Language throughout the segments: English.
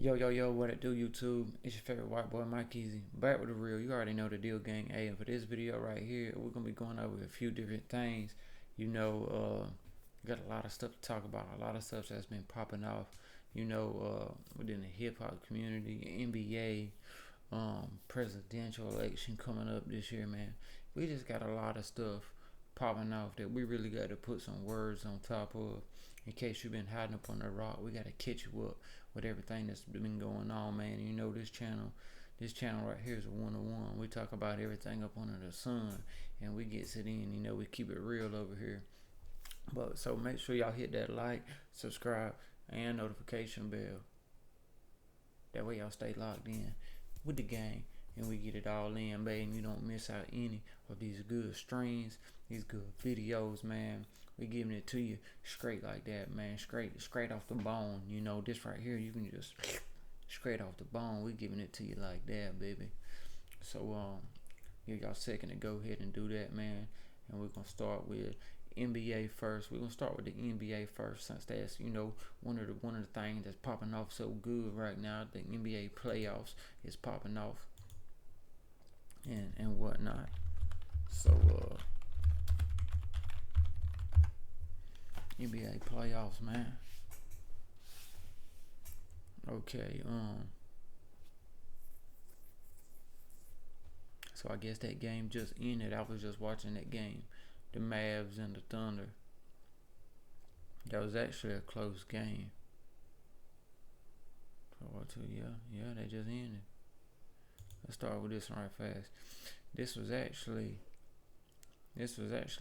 Yo, what it do, YouTube? It's your favorite white boy, Mike Easy. Back with the real. You already know the deal, gang. Hey, and for this video right here, we're going to be going over a few different things. Got a lot of stuff to talk about. A lot of stuff that's been popping off, within the hip-hop community, NBA, presidential election coming up this year, man. We just got a lot of stuff popping off that we really got to put some words on top of. In case you've been hiding up on the rock, we got to catch you up with everything that's been going on, man. You know, this channel right here is a one-on-one. We talk about everything up under the sun, and we gets it in. We keep it real over here. But so make sure y'all hit that like, subscribe, and notification bell. That way y'all stay locked in with the gang, and we get it all in, baby. And you don't miss out any of these good streams, these good videos, man. We giving it to you straight like that, man. Straight off the bone. This right here, you can just straight off the bone. We giving it to you like that, baby. So give y'all a second to go ahead and do that, man. And we're gonna start with NBA first. We're gonna start with the NBA first, since that's one of the things that's popping off so good right now. The NBA playoffs is popping off and whatnot. So NBA playoffs, man. Okay, so I guess that game just ended. I was just watching that game, the Mavs and the Thunder. That was actually a close game. Yeah, they just ended. Let's start with this one right fast. This was actually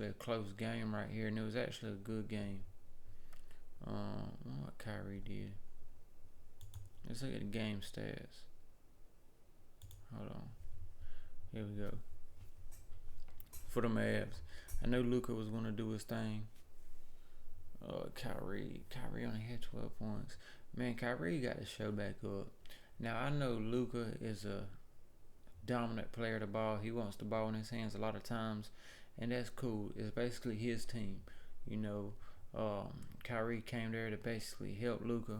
a close game right here, and it was actually a good game. What Kyrie did. Let's look at the game stats. Hold on. Here we go. For the Mavs, I know Luka was gonna do his thing. Kyrie only had 12 points. Man, Kyrie got to show back up. Now I know Luka is a dominant player of the ball. He wants the ball in his hands a lot of times, and that's cool. It's basically his team. Kyrie came there to basically help Luka,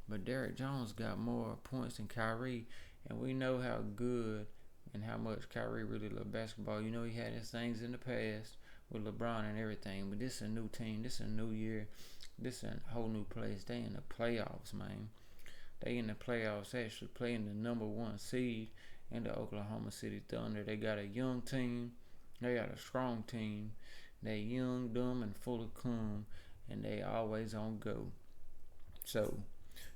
but Derrick Jones got more points than Kyrie, and we know how good and how much Kyrie really loved basketball. He had his things in the past with LeBron and everything, but this is a new team. This is a new year. This is a whole new place. They in the playoffs, man. They in the playoffs, actually playing the number one seed in the Oklahoma City Thunder. They got a young team. They got a strong team. They young, dumb, and full of cum, and they always on go. So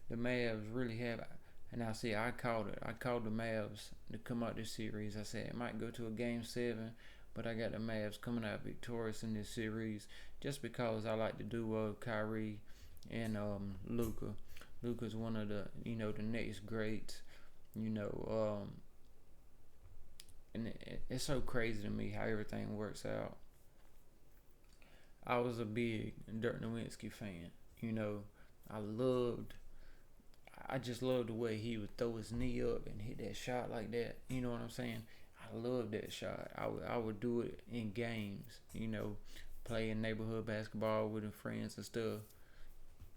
the Mavs really have, and I called it. I called the Mavs to come out this series. I said it might go to a game 7, but I got the Mavs coming out victorious in this series, just because I like the duo of Kyrie and Luka. Luka's one of the the next greats. And it's so crazy to me how everything works out. I was a big Dirk Nowitzki fan. I loved I just loved the way he would throw his knee up and hit that shot like that. You know what I'm saying? I loved that shot. I would do it in games, playing neighborhood basketball with the friends and stuff.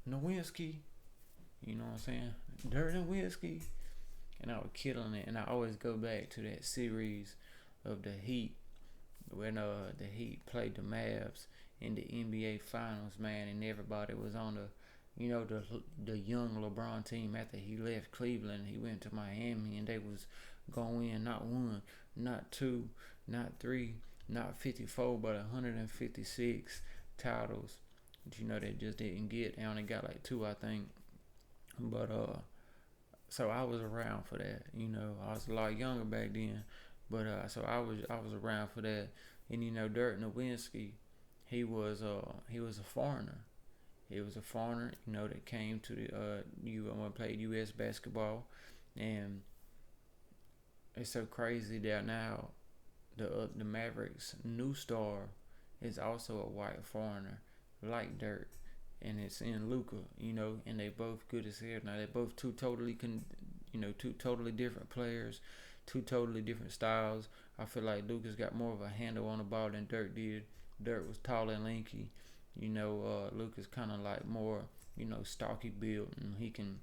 Nowitzki, you know what I'm saying? Dirk Nowitzki. And I was killing it. And I always go back to that series of the Heat, when the Heat played the Mavs in the NBA Finals, man, and everybody was on the young LeBron team. After he left Cleveland, he went to Miami, and they was going to win not one, not two, not three, not 54, but 156 titles. But they just didn't get. They only got like 2, I think. But so I was around for that. I was a lot younger back then, but so I was around for that. And Dirk Nowitzki, he was a foreigner. He was a foreigner, that came to the played U.S. basketball, and it's so crazy that now the Mavericks' new star is also a white foreigner like Dirk, and it's in Luka, and they both good as hell. Now they both two totally different players, two totally different styles. I feel like Luka's got more of a handle on the ball than Dirk did. Dirk was tall and lanky. Luka's kind of like more, stocky built, and he can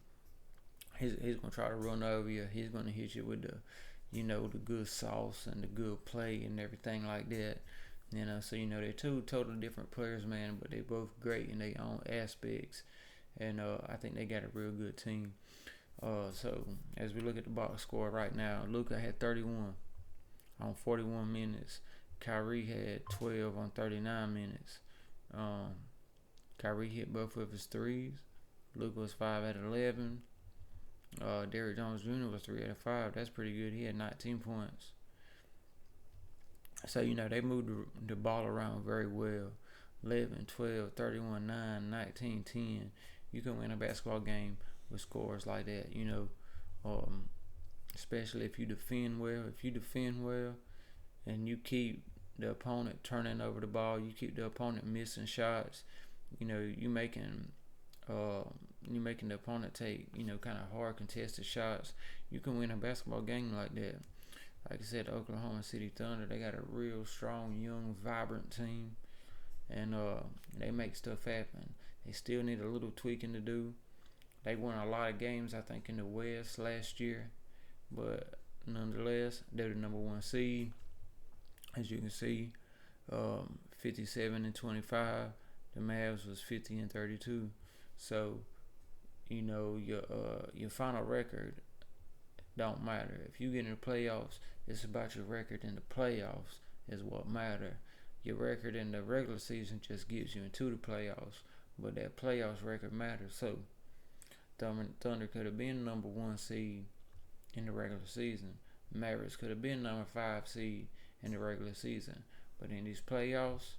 He's gonna try to run over you. He's gonna hit you with the, the good sauce and the good play and everything like that. So they're two totally different players, man, but they both great in their own aspects, and I think they got a real good team. So as we look at the box score right now, Luka had 31 on 41 minutes. Kyrie had 12 on 39 minutes. Um, Kyrie hit both of his threes. Luka was 5 at 11. Derrick Jones Jr. was 3 out of 5. That's pretty good. He had 19 points. So, they moved the ball around very well. 11, 12, 31, 9, 19, 10. You can win a basketball game with scores like that, um, especially if you defend well. If you defend well and you keep the opponent turning over the ball, you keep the opponent missing shots, you making the opponent take, kind of hard contested shots. You can win a basketball game like that. Like I said, the Oklahoma City Thunder, they got a real strong, young, vibrant team, and they make stuff happen. They still need a little tweaking to do. They won a lot of games, I think, in the West last year, but nonetheless, they're the number one seed. As you can see, 57 and 25. The Mavs was 50 and 32. So, your final record don't matter. If you get in the playoffs, it's about your record in the playoffs is what matter. Your record in the regular season just gets you into the playoffs, but that playoffs record matters. So, Thunder could have been number one seed in the regular season. Mavericks could have been number 5 seed in the regular season. But in these playoffs,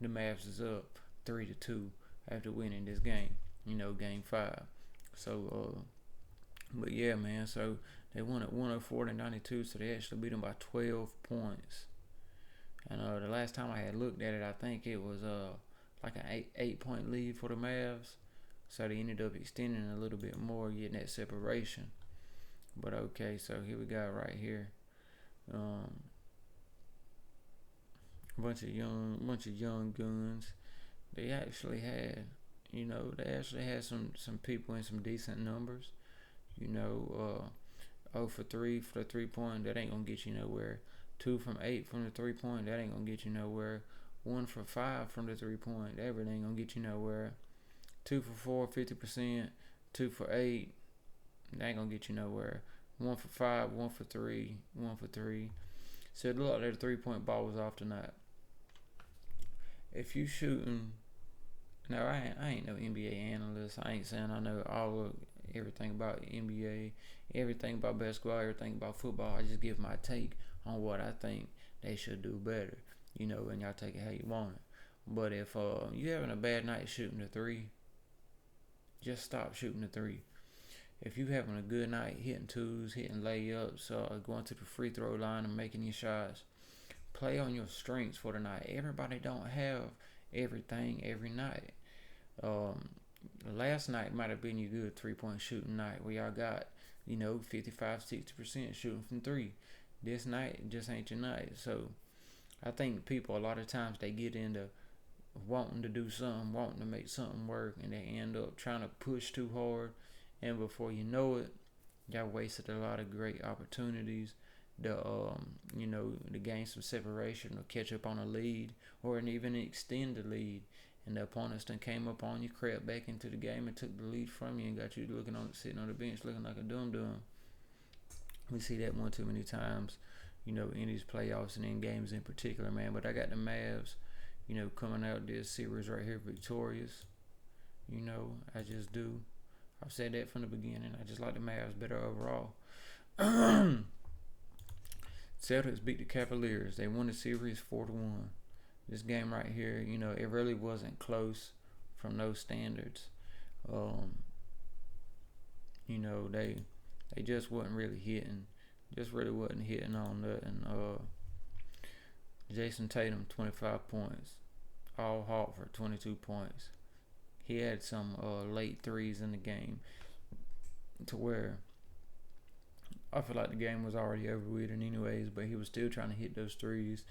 the Mavs is up 3-2 after winning this game. Game 5. So, but yeah, man. So they won at 104-92. So they actually beat them by 12 points. And the last time I had looked at it, I think it was like an 8-point lead for the Mavs. So they ended up extending a little bit more, getting that separation. But okay, so here we got right here. Bunch of young guns. They actually had, some people in some decent numbers. 0 for 3 for the 3-point, that ain't gonna get you nowhere. 2 from 8 from the 3-point, that ain't gonna get you nowhere. 1 for 5 from the 3-point, that really ain't gonna get you nowhere. 2 for 4, 50%. 2 for 8, that ain't gonna get you nowhere. 1 for 5, 1 for 3, 1 for 3. So it looked like the 3-point ball was off tonight. If you shooting, now I ain't no NBA analyst. I ain't saying I know everything about NBA, everything about basketball, everything about football. I just give my take on what I think they should do better. And y'all take it how you want it. But if you having a bad night shooting the 3, just stop shooting the 3. If you having a good night hitting 2s, hitting layups, going to the free throw line and making your shots, play on your strengths for the night. Everybody don't have everything every night. Last night might have been your good 3-point shooting night where y'all got, 55-60% shooting from 3. This night just ain't your night. So I think people a lot of times they get into wanting to do something, wanting to make something work, and they end up trying to push too hard, and before you know it, y'all wasted a lot of great opportunities to gain some separation or catch up on a lead or even extend the lead, and the opponents then came up on you, crept back into the game and took the lead from you and got you sitting on the bench looking like a dum-dum. We see that one too many times, in these playoffs and in games in particular, man. But I got the Mavs, coming out this series right here victorious. I just do. I've said that from the beginning. I just like the Mavs better overall. Celtics beat the Cavaliers. They won the series 4-1. This game right here, it really wasn't close from those standards. They just wasn't really hitting. Just really wasn't hitting on nothing. Jason Tatum, 25 points. Al Horford, 22 points. He had some late threes in the game to where I feel like the game was already over with anyways, but he was still trying to hit those threes,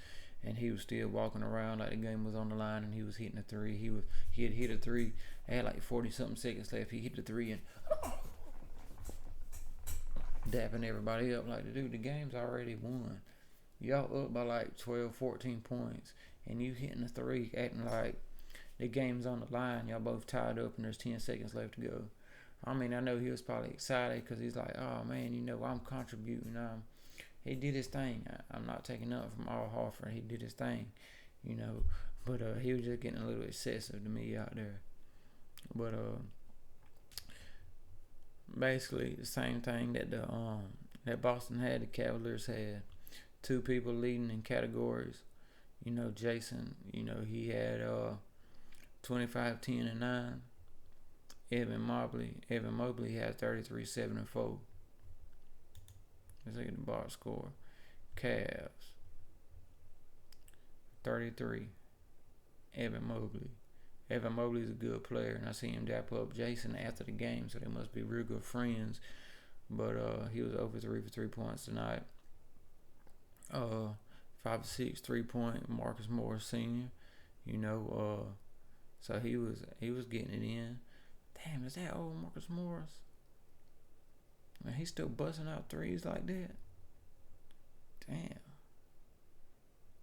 and he was still walking around like the game was on the line, and he was hitting a 3. He had hit a 3. It had like 40 something seconds left. He hit the 3 and dapping everybody up like, dude, the game's already won. Y'all up by like 12, 14 points, and you hitting the three, acting like the game's on the line. Y'all both tied up, and there's 10 seconds left to go. I mean, I know he was probably excited because he's like, oh man, I'm contributing. He did his thing. I'm not taking nothing from Al Horford. He did his thing, you know. But he was just getting a little excessive to me out there. But basically the same thing that Boston had, the Cavaliers had. Two people leading in categories. Jason, he had 25, 10, and 9. Evan Mobley had 33, 7, and 4. Let's look at the box score. Cavs 33. Evan Mobley's a good player, and I see him dap up Jason after the game, so they must be real good friends. But he was over 3 for 3 points tonight. 5 or 6 3-point. Marcus Morris Sr. So he was getting it in. Damn, is that old Marcus Morris? Man, he's still busting out threes like that. Damn.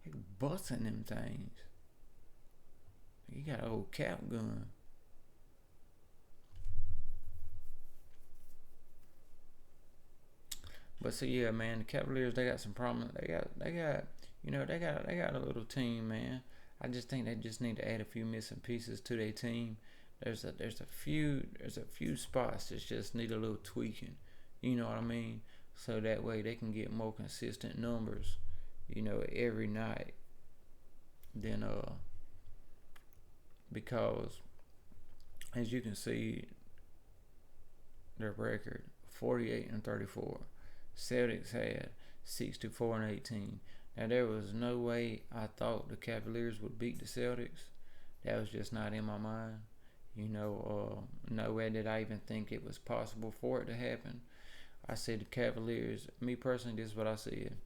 He busting them things. He got an old cap gun. But so yeah, man, the Cavaliers, they got some problems. They got a little team, man. I just think they just need to add a few missing pieces to their team. There's a few spots that just need a little tweaking. You know what I mean? So that way they can get more consistent numbers, every night. Then because as you can see, their record 48 and 34. Celtics had 64 and 18. Now there was no way I thought the Cavaliers would beat the Celtics. That was just not in my mind. No way did I even think it was possible for it to happen. I said the Cavaliers, me personally, this is what I said.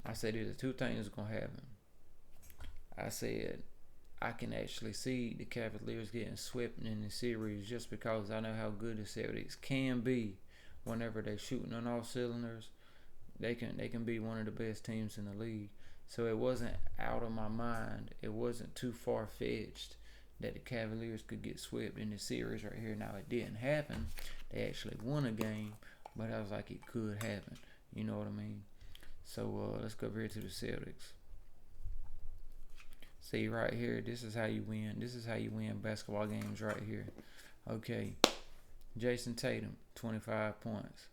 I said there's two things going to happen. I said I can actually see the Cavaliers getting swept in the series just because I know how good the Celtics can be whenever they're shooting on all cylinders. They can be one of the best teams in the league. So it wasn't out of my mind. It wasn't too far-fetched that the Cavaliers could get swept in the series right here. Now, it didn't happen. They actually won a game, but I was like, it could happen. You know what I mean? So let's go over here to the Celtics. See right here, this is how you win. This is how you win basketball games right here. Okay. Jason Tatum, 25 points.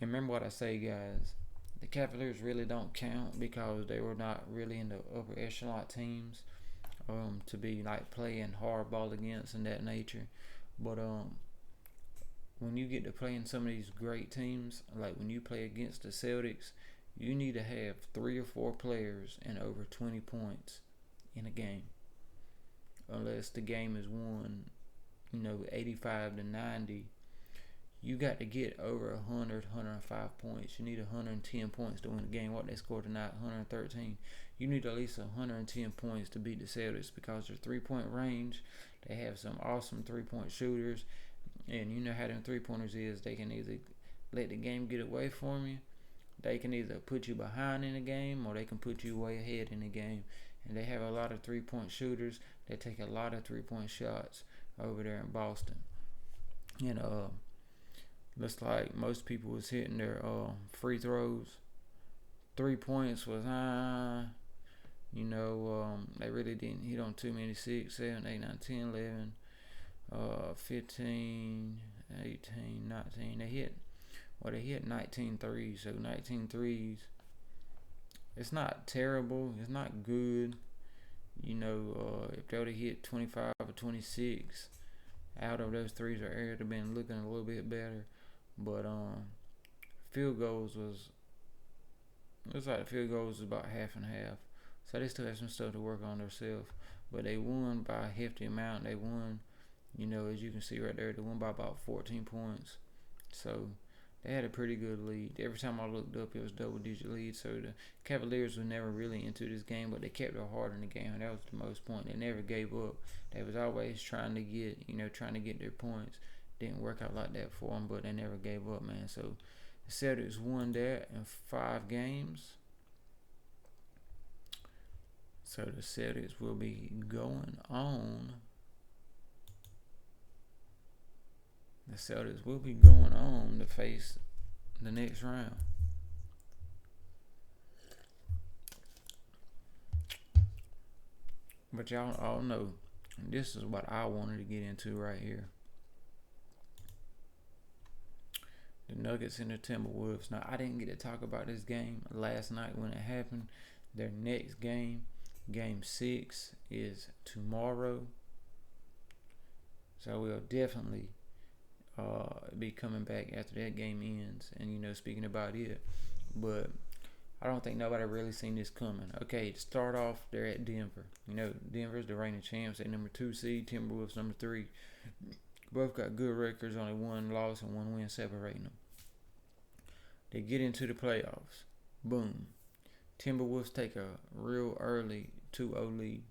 And remember what I say, guys. The Cavaliers really don't count because they were not really in the upper echelon teams to be like playing hardball against and that nature. But when you get to playing some of these great teams, like when you play against the Celtics, you need to have 3 or 4 players and over 20 points in a game. Unless the game is won, 85 to 90. You got to get over 100, 105 points. You need 110 points to win the game. What they scored tonight, 113. You need at least 110 points to beat the Celtics because their 3-point range, they have some awesome 3-point shooters. And you know how them 3-pointers is. They can either let the game get away from you. They can either put you behind in the game or they can put you way ahead in the game. And they have a lot of 3-point shooters. They take a lot of 3-point shots over there in Boston. Looks like most people was hitting their free throws. 3 points was they really didn't hit on too many. 6, 7, 8, 9, 10, 11, 15, 18, 19. They hit 19 threes. So 19 threes. It's not terrible. It's not good. If they would have hit 25 or 26 out of those threes, or area, would have been looking a little bit better. But field goals was about half and half. So they still have some stuff to work on themselves. But they won by a hefty amount. They won, as you can see right there, they won by about 14 points. So they had a pretty good lead. Every time I looked up, it was double-digit lead. So the Cavaliers were never really into this game, but they kept their heart in the game, and that was the most point. They never gave up. They was always trying to get their points. didn't work out like that for them, but they never gave up, man. So the Celtics won that in 5 games. So the Celtics will be going on. The Celtics will be going on to face the next round. But y'all all know this is what I wanted to get into right here. The Nuggets and the Timberwolves. Now, I didn't get to talk about this game last night when it happened. Their next game, Game 6, is tomorrow. So we'll definitely be coming back after that game ends and, speaking about it. But I don't think nobody really seen this coming. Okay, to start off, they're at Denver. Denver's the reigning champs. They're number 2 seed. Timberwolves number 3. Both got good records, only 1 loss and 1 win separating them. They get into the playoffs. Boom. Timberwolves take a real early 2-0 lead.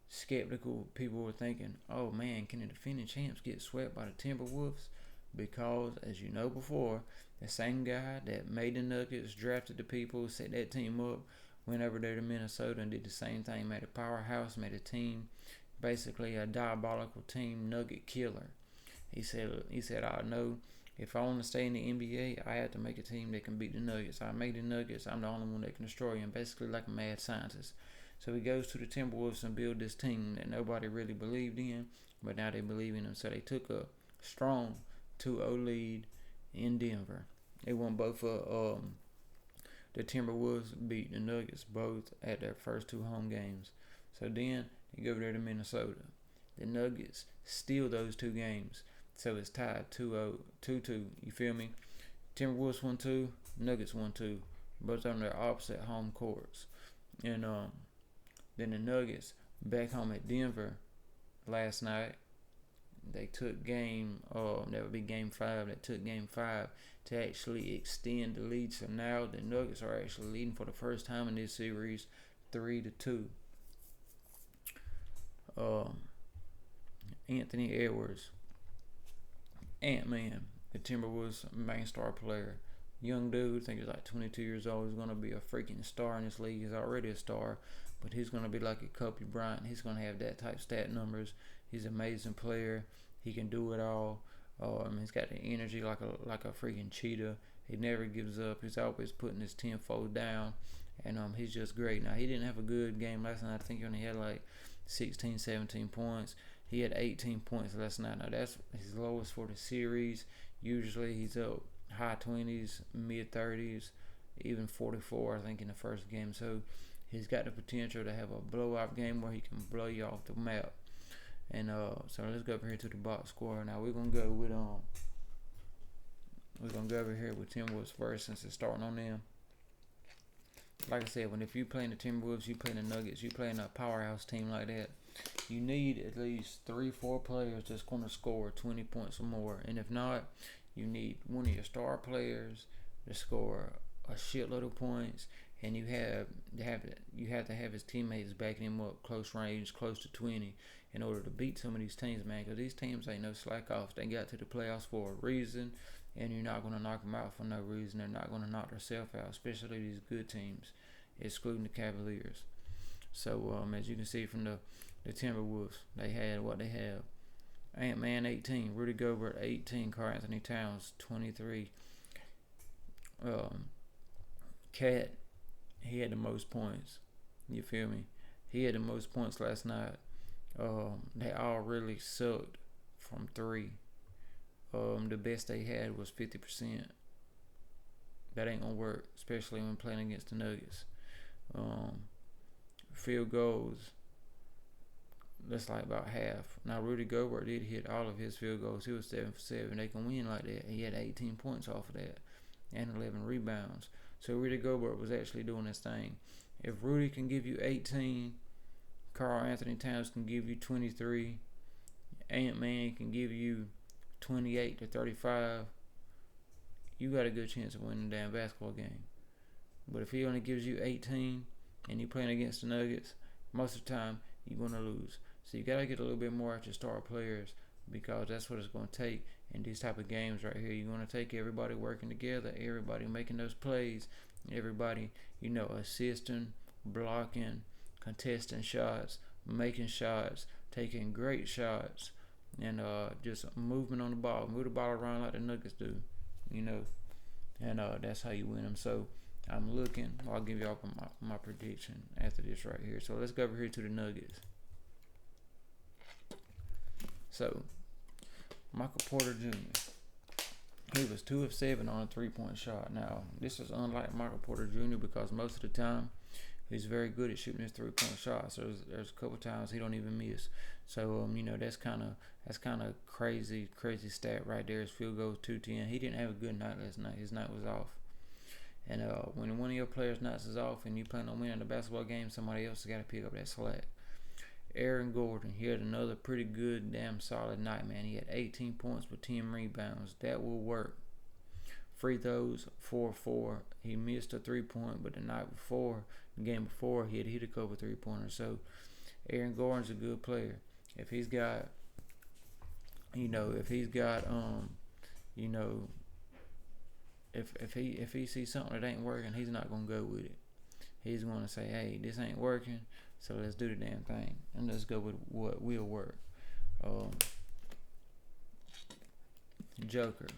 Skeptical people were thinking, oh man, can the defending champs get swept by the Timberwolves? Because, as you know before, the same guy that made the Nuggets, drafted the people, set that team up, went over there to Minnesota and did the same thing, made a powerhouse, made a team, basically a diabolical team, Nugget killer. He said, I know if I want to stay in the NBA, I have to make a team that can beat the Nuggets. I made the Nuggets, I'm the only one that can destroy them, basically like a mad scientist. So he goes to the Timberwolves and build this team that nobody really believed in, but now they believe in him. So they took a strong 2-0 lead in Denver. They won both of the Timberwolves beat the Nuggets both at their first 2 home games. So then they go over there to Minnesota. The Nuggets steal those 2 games. So it's tied 2-2. You feel me? Timberwolves 1-2, Nuggets 1-2. Both on their opposite home courts. And then the Nuggets back home at Denver last night. They took that would be game 5. They took game 5 to actually extend the lead. So now the Nuggets are actually leading for the first time in this series, 3-2. Anthony Edwards, Ant-Man, the Timberwolves main star player. Young dude, I think he's like 22 years old. He's going to be a freaking star in this league. He's already a star, but he's going to be like a Kobe Bryant. He's going to have that type stat numbers. He's an amazing player. He can do it all. He's got the energy like a freaking cheetah. He never gives up. He's always putting his tenfold down, and he's just great. Now, he didn't have a good game last night. I think he only had like 16, 17 points. He had 18 points last night. Now, that's his lowest for the series. Usually, he's up high 20s, mid 30s, even 44, I think, in the first game. So, he's got the potential to have a blowout game where he can blow you off the map. And so let's go over here to the box score. Now we're gonna go with over here with Timberwolves first since it's starting on them. Like I said, if you playing the Timberwolves, you playing the Nuggets, you playing a powerhouse team like that, you need at least 3-4 players that's gonna score 20 points or more. And if not, you need one of your star players to score a shitload of points. And you have to have his teammates backing him up close range, close to 20, in order to beat some of these teams, man. Because these teams ain't no slack off. They got to the playoffs for a reason, and you're not gonna knock them out for no reason. They're not gonna knock themselves out, especially these good teams, excluding the Cavaliers. So as you can see from the Timberwolves, they had what they have. Ant-Man 18, Rudy Gobert 18, Karl Anthony Towns 23. Cat, he had the most points. You feel me? He had the most points last night. They all really sucked from 3. The best they had was 50%. That ain't gonna work, especially when playing against the Nuggets. Field goals, that's like about half. Now Rudy Gobert did hit all of his field goals. He was 7 for 7. They can win like that. He had 18 points off of that and 11 rebounds. So Rudy Gobert was actually doing his thing. If Rudy can give you 18, Karl Anthony Towns can give you 23, Ant-Man can give you 28 to 35, you got a good chance of winning the damn basketball game. But if he only gives you 18 and you're playing against the Nuggets, most of the time you're going to lose. So you got to get a little bit more out your star players. because that's what it's going to take in these type of games right here. You're going to take everybody working together, everybody making those plays, everybody, assisting, blocking, contesting shots, making shots, taking great shots, and just moving on the ball, move the ball around like the Nuggets do, and that's how you win them. So I'm looking. I'll give y'all my prediction after this right here. So let's go over here to the Nuggets. So Michael Porter Jr. He was 2 of 7 on a 3-point shot. Now this is unlike Michael Porter Jr. because most of the time he's very good at shooting his 3-point shots. So there's a couple times he don't even miss. So that's kind of crazy stat right there. His field goal 210. He didn't have a good night last night. His night was off. And when one of your players' nights is off and you plan on winning the basketball game, somebody else has got to pick up that slack. Aaron Gordon, he had another pretty good, damn solid night, man. He had 18 points with 10 rebounds. That will work. Free throws, 4-4. He missed a 3-point, but the game before, he had hit a couple 3-pointers. So Aaron Gordon's a good player. If he sees something that ain't working, he's not gonna go with it. He's gonna say, "Hey, this ain't working, so let's do the damn thing and let's go with what will work." Joker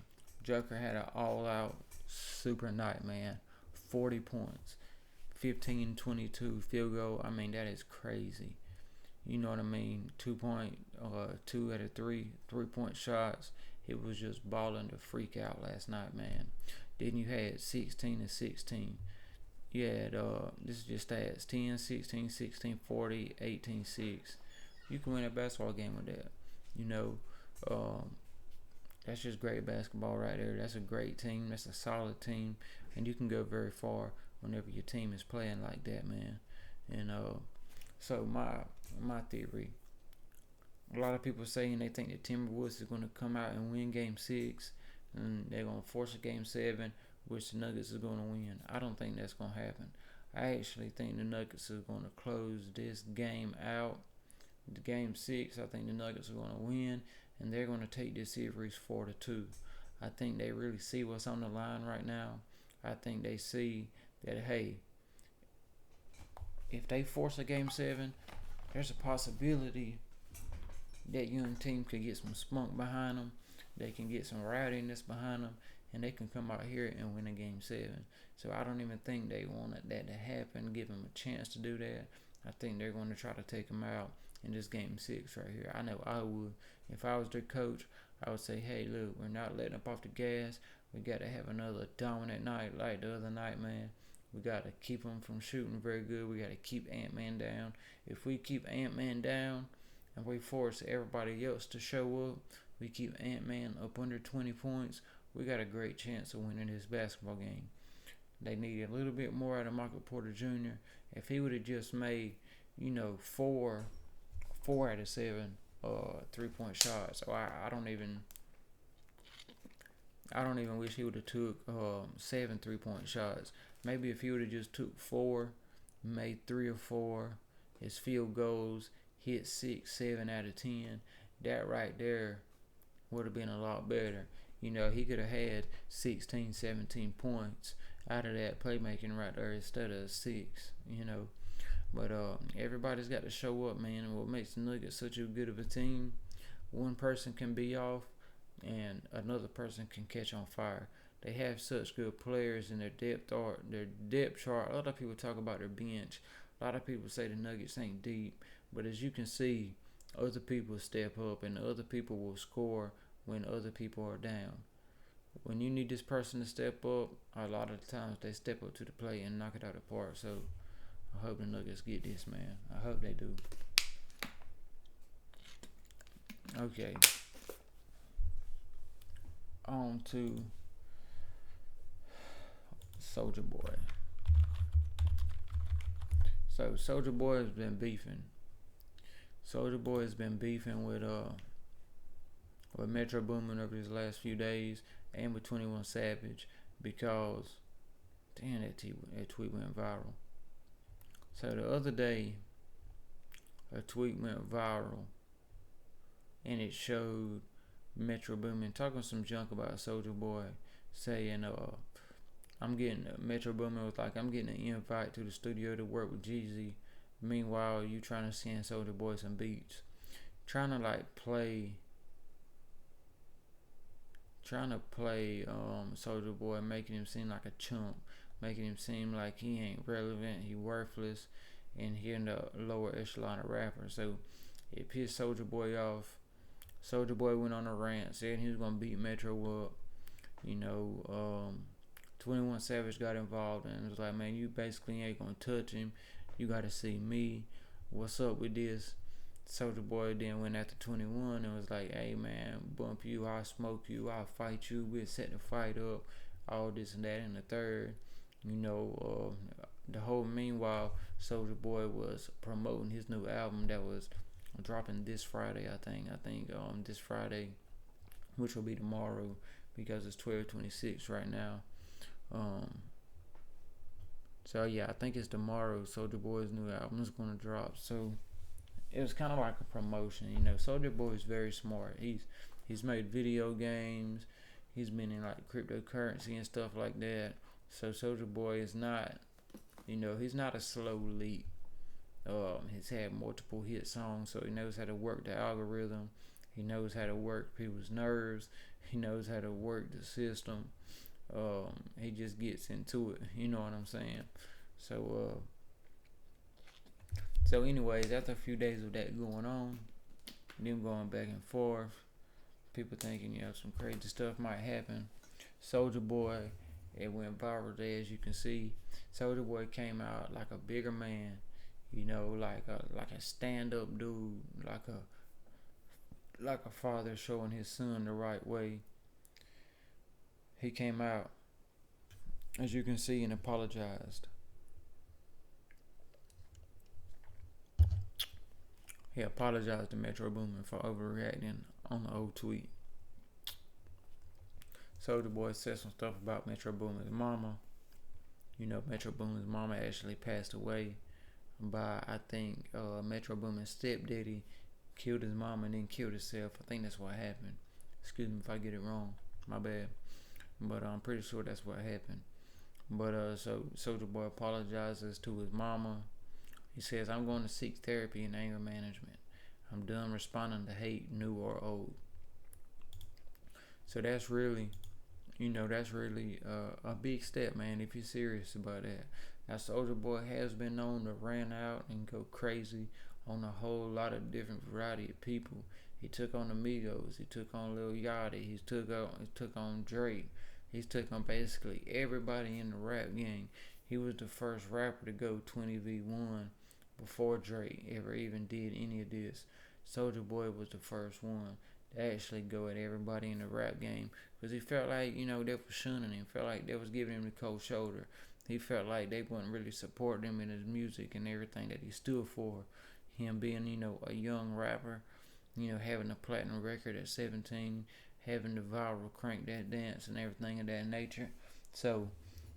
had an all-out super night, man. 40 points, 15, 22 field goal. I mean, that is crazy. You know what I mean? 2 out of 3-point shots. He was just balling to freak out last night, man. Then you had 16 and 16. You had, this is just stats, 10, 16, 16, 40, 18, 6. You can win a basketball game with that. That's just great basketball right there. That's a great team. That's a solid team. And you can go very far whenever your team is playing like that, man. And so my theory, a lot of people saying they think the Timberwolves is going to come out and win Game 6, and they're going to force a Game 7, which the Nuggets is going to win. I don't think that's going to happen. I actually think the Nuggets is going to close this game out. The Game 6, I think the Nuggets are going to win, and they're going to take this series 4-2. I think they really see what's on the line right now. I think they see that, hey, if they force a Game 7, there's a possibility that young team could get some spunk behind them. They can get some rowdiness behind them, and they can come out here and win a Game 7. So I don't even think they wanted that to happen, give them a chance to do that. I think they're going to try to take them out in this Game 6 right here. I know I would. If I was their coach, I would say, hey, look, we're not letting up off the gas. We got to have another dominant night like the other night, man. We got to keep them from shooting very good. We got to keep Ant-Man down. If we keep Ant-Man down and we force everybody else to show up, we keep Ant-Man up under 20 points, we got a great chance of winning this basketball game. They need a little bit more out of Michael Porter Jr. If he would have just made, 4 out of 7 3-point shots. So I don't even wish he would have took 7 3-point shots. Maybe if he would have just took 4, made 3 or 4, his field goals, hit 6, 7 out of 10, that right there would have been a lot better. He could have had 16, 17 points out of that playmaking right there instead of 6, But everybody's got to show up, man. And what makes the Nuggets such a good of a team, one person can be off and another person can catch on fire. They have such good players in their depth chart. A lot of people talk about their bench. A lot of people say the Nuggets ain't deep. But as you can see, other people step up and other people will score when other people are down. When you need this person to step up, a lot of the times they step up to the plate and knock it out of the park. So I hope the Nuggets get this, man. I hope they do. Okay. On to Soulja Boy. So Soulja Boy has been beefing. Soulja Boy has been beefing with Metro Boomin over these last few days and with 21 Savage because damn, that tweet went viral. So the other day a tweet went viral and it showed Metro Boomin talking some junk about Soulja Boy, saying, I'm getting Metro Boomin was like, I'm getting an invite to the studio to work with Jeezy. Meanwhile, you trying to send Soulja Boy some beats, trying to like play Soulja Boy, making him seem like a chump, making him seem like he ain't relevant, he worthless, and he in the lower echelon of rappers. So it pissed Soulja Boy off. Soulja Boy went on a rant, saying he was gonna beat Metro up. You know, 21 Savage got involved and was like, man, you basically ain't gonna touch him. You gotta see me. What's up with this? Soulja Boy then went after 21 and was like, hey man, bump you, I'll smoke you, I'll fight you, we'll set the fight up, all this and that and the third. You know, the whole meanwhile, Soulja Boy was promoting his new album that was dropping this Friday, I think this Friday, which will be tomorrow because it's 12/26 right now. So yeah, I think it's tomorrow. Soulja Boy's new album is gonna drop. So it was kind of like a promotion, you know. Soulja Boy is very smart. He's made video games. He's been in like cryptocurrency and stuff like that. So Soulja Boy is not, you know, he's not a slow leap. He's had multiple hit songs, so he knows how to work the algorithm. He knows how to work people's nerves. He knows how to work the system. He just gets into it. You know what I'm saying? So anyways, after a few days of that going on, them going back and forth, people thinking, you know, some crazy stuff might happen. Soulja Boy, it went viral today, as you can see. Soulja Boy came out like a bigger man, you know, like a stand-up dude, like a father showing his son the right way. He came out, as you can see, and apologized. He apologized to Metro Boomin for overreacting on the old tweet. Soulja Boy said some stuff about Metro Boomin's mama. You know, Metro Boomin's mama actually passed away by, I think, Metro Boomin's stepdaddy killed his mama and then killed himself. I think that's what happened. Excuse me if I get it wrong. My bad. But I'm pretty sure that's what happened. But so Soulja Boy apologizes to his mama. He says, I'm going to seek therapy and anger management. I'm done responding to hate, new or old. So that's really, you know, a big step, man, if you're serious about that. Now, Soulja Boy has been known to rant out and go crazy on a whole lot of different variety of people. He took on the Migos. He took on Lil Yachty. He took on Drake. He's took on basically everybody in the rap game. He was the first rapper to go 20v1 before Drake ever even did any of this. Soulja Boy was the first one to actually go at everybody in the rap game because he felt like, you know, they were shunning him. Felt like they was giving him the cold shoulder. He felt like they wouldn't really support him in his music and everything that he stood for. Him being, you know, a young rapper, you know, having a platinum record at 17, having the viral Crank That Dance and everything of that nature. So,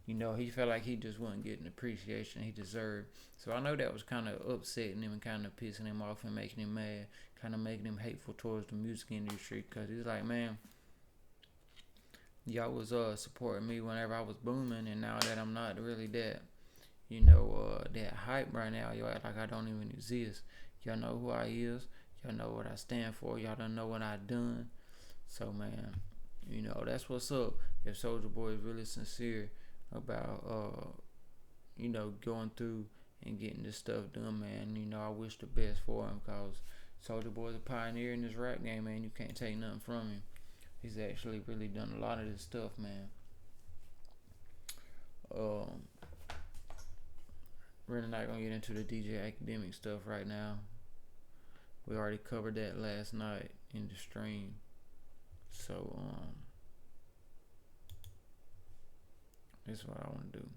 you know, he felt like he just wasn't getting the appreciation he deserved. So I know that was kind of upsetting him and kind of pissing him off and making him mad, kind of making him hateful towards the music industry. Because he's like, man, y'all was supporting me whenever I was booming, and now that I'm not really that, you know, that hype right now, y'all act like I don't even exist. Y'all know who I is. Y'all know what I stand for. Y'all don't know what I done. So, man, you know, that's what's up. If Soulja Boy is really sincere about, you know, going through and getting this stuff done, man, you know, I wish the best for him because Soulja Boy is a pioneer in this rap game, man. You can't take nothing from him. He's actually really done a lot of this stuff, man. We're not gonna get into the DJ Academic stuff right now. We already covered that last night in the stream. So, this is what I want to do.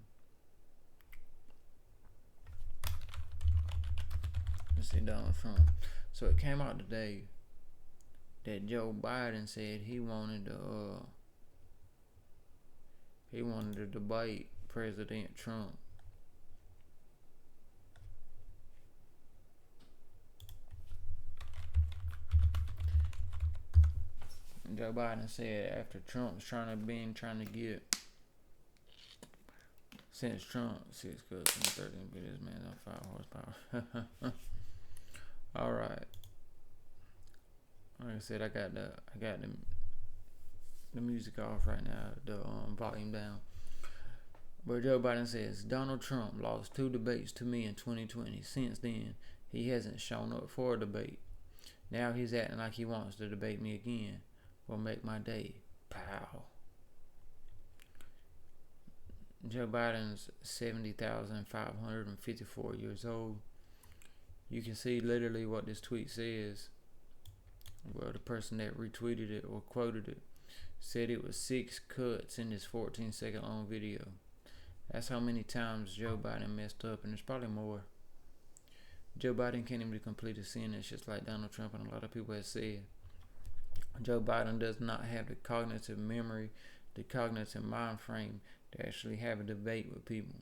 Let's see, Donald Trump. So it came out today that Joe Biden said he wanted to debate President Trump. Joe Biden said after Trump's trying to get since Trump 6 cuts and 13 billion man on 5 horsepower. All right. Like I said, I got the music off right now, the volume down. But Joe Biden says Donald Trump lost 2 debates to me in 2020. Since then, he hasn't shown up for a debate. Now he's acting like he wants to debate me again. Will make my day. Pow. Joe Biden's 70,554 years old. You can see literally what this tweet says. Well, the person that retweeted it or quoted it said it was 6 cuts in this 14-second long video. That's how many times Joe Biden messed up, and there's probably more. Joe Biden can't even complete a sentence, just like Donald Trump and a lot of people have said. Joe Biden does not have the cognitive memory, the cognitive mind frame to actually have a debate with people.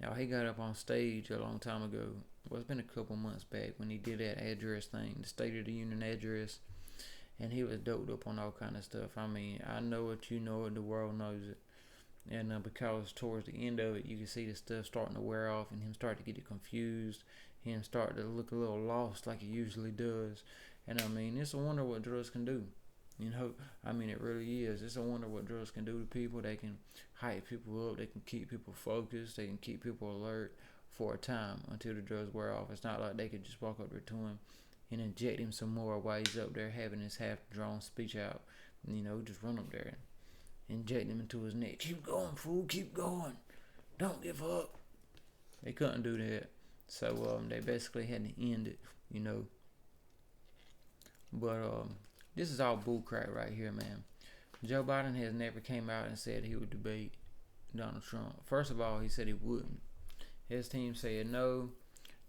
Now, he got up on stage a long time ago. Well, it's been a couple months back when he did that address thing, the State of the Union address, and he was doped up on all kind of stuff. I mean, I know it, you know it, the world knows it. And because towards the end of it, you can see the stuff starting to wear off and him start to get confused, him start to look a little lost like he usually does. And I mean, it's a wonder what drugs can do. You know, I mean, it really is. It's a wonder what drugs can do to people. They can hype people up. They can keep people focused. They can keep people alert for a time until the drugs wear off. It's not like they could just walk up there to him and inject him some more while he's up there having his half-drawn speech out. You know, just run up there and inject him into his neck. Keep going, fool. Keep going. Don't give up. They couldn't do that. So they basically had to end it, you know. But this is all bullcrap right here, man. Joe Biden has never came out and said he would debate Donald Trump. First of all, he said he wouldn't. His team said no,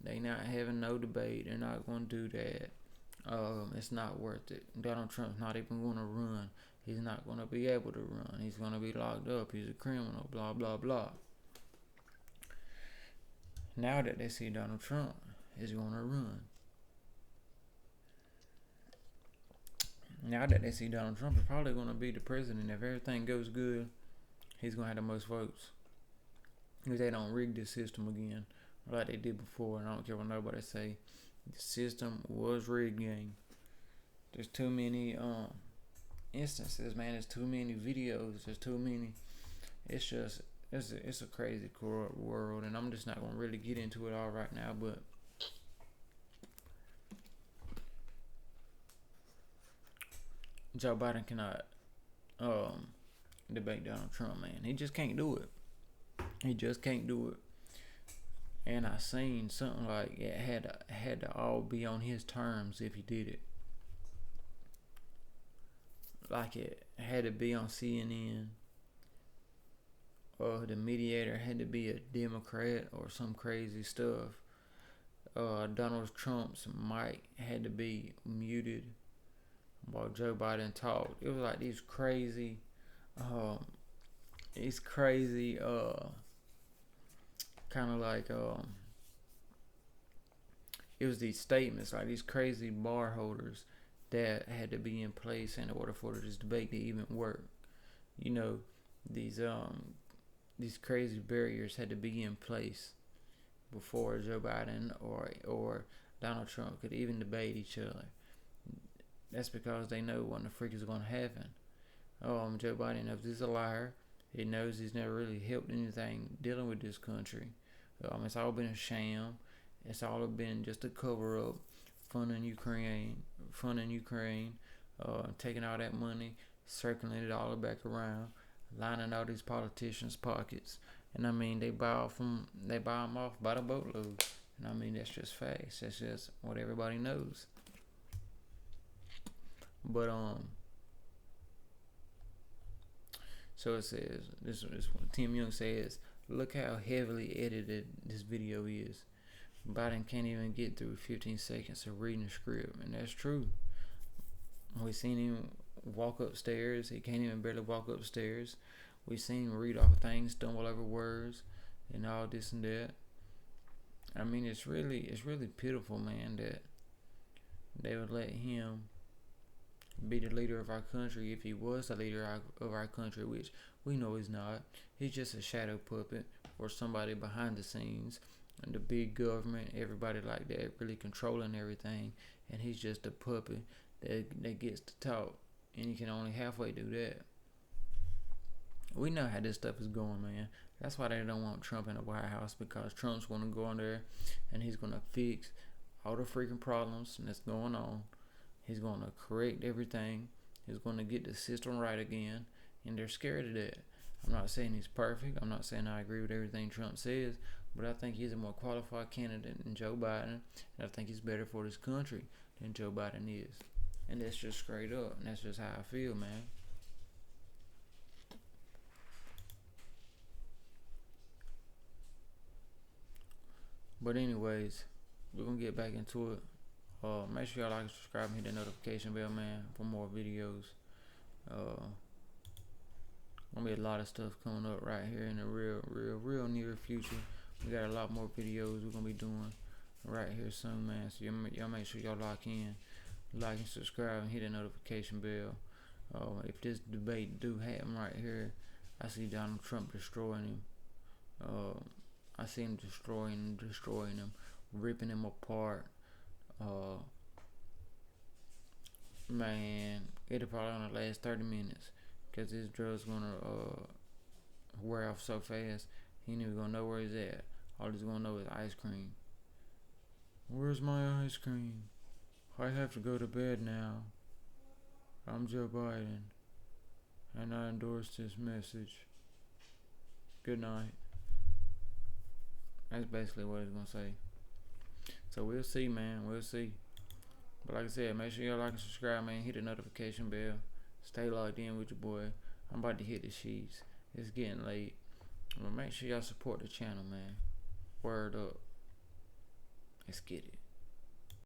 they not having no debate. They're not going to do that. It's not worth it. Donald Trump's not even going to run. He's not going to be able to run. He's going to be locked up. He's a criminal, blah, blah, blah. Now that they see Donald Trump is going to run. Now that they see Donald Trump is probably going to be the president. If everything goes good, he's going to have the most votes. If they don't rig the system again like they did before, and I don't care what nobody say, the system was rigged, gang. There's too many instances, man. There's too many videos. There's too many. It's just, it's a crazy world, and I'm just not going to really get into it all right now, but Joe Biden cannot debate Donald Trump, man. He just can't do it. He just can't do it. And I seen something like it had to all be on his terms if he did it. Like it had to be on CNN. Or the mediator had to be a Democrat or some crazy stuff. Donald Trump's mic had to be muted while Joe Biden talked. It was like these crazy kind of like it was these statements, like these crazy bar holders that had to be in place in order for this debate to even work. You know, these crazy barriers had to be in place before Joe Biden or Donald Trump could even debate each other. That's because they know what the freak is going to happen. Joe Biden knows he's a liar. He knows he's never really helped anything dealing with this country. It's all been a sham. It's all been just a cover up, funding Ukraine, taking all that money, circling it all back around, lining all these politicians' pockets. And I mean, they buy them off by the boatload. And I mean, that's just facts. That's just what everybody knows. But so it says, this is what Tim Young says, look how heavily edited this video is. Biden can't even get through 15 seconds of reading the script, and that's true. We seen him walk upstairs. He can't even barely walk upstairs. We seen him read off things, stumble over words, and all this and that. I mean, it's really pitiful, man, that they would let him be the leader of our country. If he was the leader of our country, which we know he's not, he's just a shadow puppet or somebody behind the scenes. And the big government, everybody like that, really controlling everything, and he's just a puppet that gets to talk, and he can only halfway do that. We know how this stuff is going, man. That's why they don't want Trump in the White House, because Trump's going to go in there and he's going to fix all the freaking problems that's going on. He's going to correct everything. He's going to get the system right again, and they're scared of that. I'm not saying he's perfect. I'm not saying I agree with everything Trump says, but I think he's a more qualified candidate than Joe Biden, and I think he's better for this country than Joe Biden is. And that's just straight up, and that's just how I feel, man. But anyways, we're gonna get back into it. Make sure y'all like and subscribe and hit the notification bell, man, for more videos. Uh, gonna be a lot of stuff coming up right here in the real near future. We got a lot more videos we're gonna be doing right here soon, man. So y'all make sure y'all lock in, like and subscribe, and hit the notification bell. If this debate do happen right here, I see Donald Trump destroying him. I see him destroying him, ripping him apart. Man, it'll probably only last 30 minutes, because this drug's gonna wear off so fast. He ain't even gonna know where he's at. All he's gonna know is ice cream. Where's my ice cream? I have to go to bed now. I'm Joe Biden, and I endorse this message. Good night. That's basically what he's gonna say. So we'll see, man. We'll see. But like I said, make sure y'all like and subscribe, man. Hit the notification bell. Stay logged in with your boy. I'm about to hit the sheets. It's getting late. But make sure y'all support the channel, man. Word up. Let's get it.